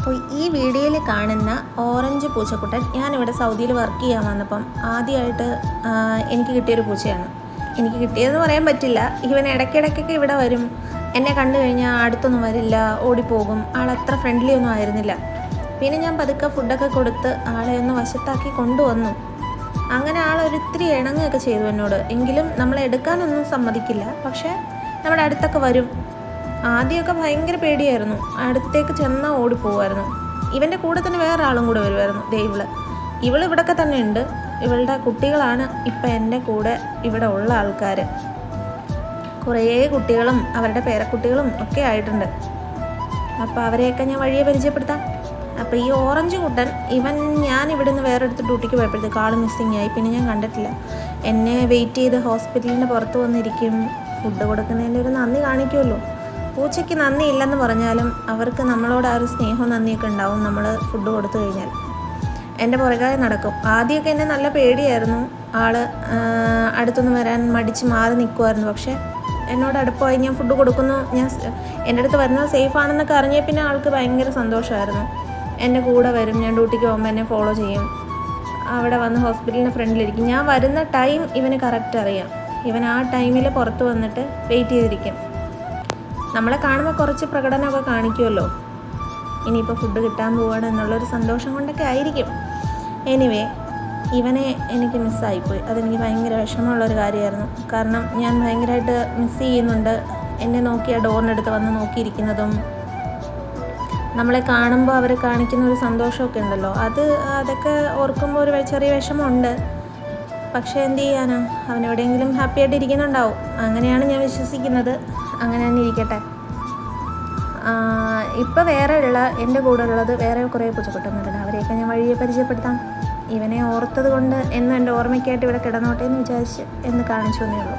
അപ്പോൾ ഈ വീഡിയോയിൽ കാണുന്ന ഓറഞ്ച് പൂച്ചക്കുട്ടൻ ഞാനിവിടെ സൗദിയിൽ വർക്ക് ചെയ്യാൻ വന്നപ്പം ആദ്യമായിട്ട് എനിക്ക് കിട്ടിയൊരു പൂച്ചയാണ്. എനിക്ക് കിട്ടിയതെന്ന് പറയാൻ പറ്റില്ല. ഇവൻ ഇടയ്ക്കിടയ്ക്കൊക്കെ ഇവിടെ വരും. എന്നെ കണ്ടു കഴിഞ്ഞാൽ അടുത്തൊന്നും വരില്ല, ഓടിപ്പോകും. ആളത്ര ഫ്രണ്ട്ലി ഒന്നും ആയിരുന്നില്ല. പിന്നെ ഞാൻ പതുക്കെ ഫുഡൊക്കെ കൊടുത്ത് ആളെ ഒന്ന് വശത്താക്കി കൊണ്ടുവന്നു. അങ്ങനെ ആളൊരിത്തിരി ഇണങ്ങുകയൊക്കെ ചെയ്തു എന്നോട്. എങ്കിലും നമ്മളെ എടുക്കാനൊന്നും സമ്മതിക്കില്ല. പക്ഷേ നമ്മുടെ അടുത്തൊക്കെ വരും. ആദ്യമൊക്കെ ഭയങ്കര പേടിയായിരുന്നു. അടുത്തേക്ക് ചെന്നാൽ ഓടിപ്പോകുമായിരുന്നു. ഇവൻ്റെ കൂടെ തന്നെ വേറെ ആളും കൂടെ വരുമായിരുന്നു. ഇവിടൊക്കെ തന്നെ ഉണ്ട്. ഇവളുടെ കുട്ടികളാണ് ഇപ്പം എൻ്റെ കൂടെ ഇവിടെ ഉള്ള ആൾക്കാർ. കുറേ കുട്ടികളും അവരുടെ പേരക്കുട്ടികളും ഒക്കെ ആയിട്ടുണ്ട്. അപ്പോൾ അവരെയൊക്കെ ഞാൻ വഴിയെ പരിചയപ്പെടുത്താം. അപ്പോൾ ഈ ഓറഞ്ച് കുട്ടൻ ഞാൻ ഇവിടുന്ന് വേറെ അടുത്ത് ഡ്യൂട്ടിക്ക് പോയപ്പോഴത്തേക്ക് ആൾ മിസ്സിങ് ആയി. പിന്നെ ഞാൻ കണ്ടിട്ടില്ല. എന്നെ വെയിറ്റ് ചെയ്ത് ഹോസ്പിറ്റലിൻ്റെ പുറത്ത് വന്നിരിക്കും. ഫുഡ് കൊടുക്കുന്നതിൻ്റെ ഒരു നന്ദി കാണിക്കുമല്ലോ. പൂച്ചയ്ക്ക് നന്ദി ഇല്ലെന്ന് പറഞ്ഞാലും അവർക്ക് നമ്മളോട് ആ ഒരു സ്നേഹവും നന്ദിയൊക്കെ ഉണ്ടാവും. നമ്മൾ ഫുഡ് കൊടുത്തു കഴിഞ്ഞാൽ എൻ്റെ പുറകെ നടക്കും. ആദ്യമൊക്കെ എന്നെ നല്ല പേടിയായിരുന്നു. ആൾ അടുത്തൊന്നും വരാൻ മടിച്ച് മാറി നിൽക്കുമായിരുന്നു. പക്ഷേ എന്നോട് അടുപ്പമായി ഞാൻ ഫുഡ് കൊടുക്കുന്നു, എൻ്റെ അടുത്ത് വരുന്നത് സേഫ് ആണെന്നൊക്കെ അറിഞ്ഞേ പിന്നെ ആൾക്ക് ഭയങ്കര സന്തോഷമായിരുന്നു. എൻ്റെ കൂടെ വരും. ഞാൻ ഡ്യൂട്ടിക്ക് പോകുമ്പോൾ എന്നെ ഫോളോ ചെയ്യും. അവിടെ വന്ന് ഹോസ്പിറ്റലിൻ്റെ ഫ്രണ്ടിലിരിക്കും. ഞാൻ വരുന്ന ടൈം ഇവന് കറക്റ്റ് അറിയാം. ഇവൻ ആ ടൈമിൽ പുറത്ത് വന്നിട്ട് വെയിറ്റ് ചെയ്തിരിക്കും. നമ്മളെ കാണുമ്പോൾ കുറച്ച് പ്രകടനമൊക്കെ കാണിക്കുമല്ലോ. ഇനിയിപ്പോൾ ഫുഡ് കിട്ടാൻ പോവുകയാണ് എന്നുള്ളൊരു സന്തോഷം കൊണ്ടൊക്കെ ആയിരിക്കും. എനിവേ, ഇവനെ എനിക്ക് മിസ്സായിപ്പോയി. അതെനിക്ക് ഭയങ്കര വിഷമമുള്ളൊരു കാര്യമായിരുന്നു. കാരണം ഞാൻ ഭയങ്കരമായിട്ട് മിസ് ചെയ്യുന്നുണ്ട്. എന്നെ നോക്കി ആ ഡോറിനടുത്ത് വന്ന് നോക്കിയിരിക്കുന്നതും നമ്മളെ കാണുമ്പോൾ അവർ കാണിക്കുന്ന ഒരു സന്തോഷമൊക്കെ ഉണ്ടല്ലോ, അതൊക്കെ ഓർക്കുമ്പോൾ ഒരു ചെറിയ വിഷമമുണ്ട്. പക്ഷേ എന്ത് ചെയ്യാനാ, അവനെവിടെയെങ്കിലും ഹാപ്പി ആയിട്ട് ഇരിക്കുന്നുണ്ടാവും. അങ്ങനെയാണ് ഞാൻ വിശ്വസിക്കുന്നത്. അങ്ങനെ തന്നെ ഇരിക്കട്ടെ. ഇപ്പോൾ എൻ്റെ കൂടെ ഉള്ളത് വേറെ കുറേ പൂച്ചക്കുട്ടന്മാരുണ്ട്. അവരെയൊക്കെ ഞാൻ വഴിയെ പരിചയപ്പെടുത്താം. ഇവനെ ഓർത്തത് കൊണ്ട് എന്നും എൻ്റെ ഓർമ്മയ്ക്കായിട്ട് ഇവിടെ കിടന്നോട്ടെ എന്ന് വിചാരിച്ച് എന്ന് കാണിച്ചു എന്നേ ഉള്ളൂ.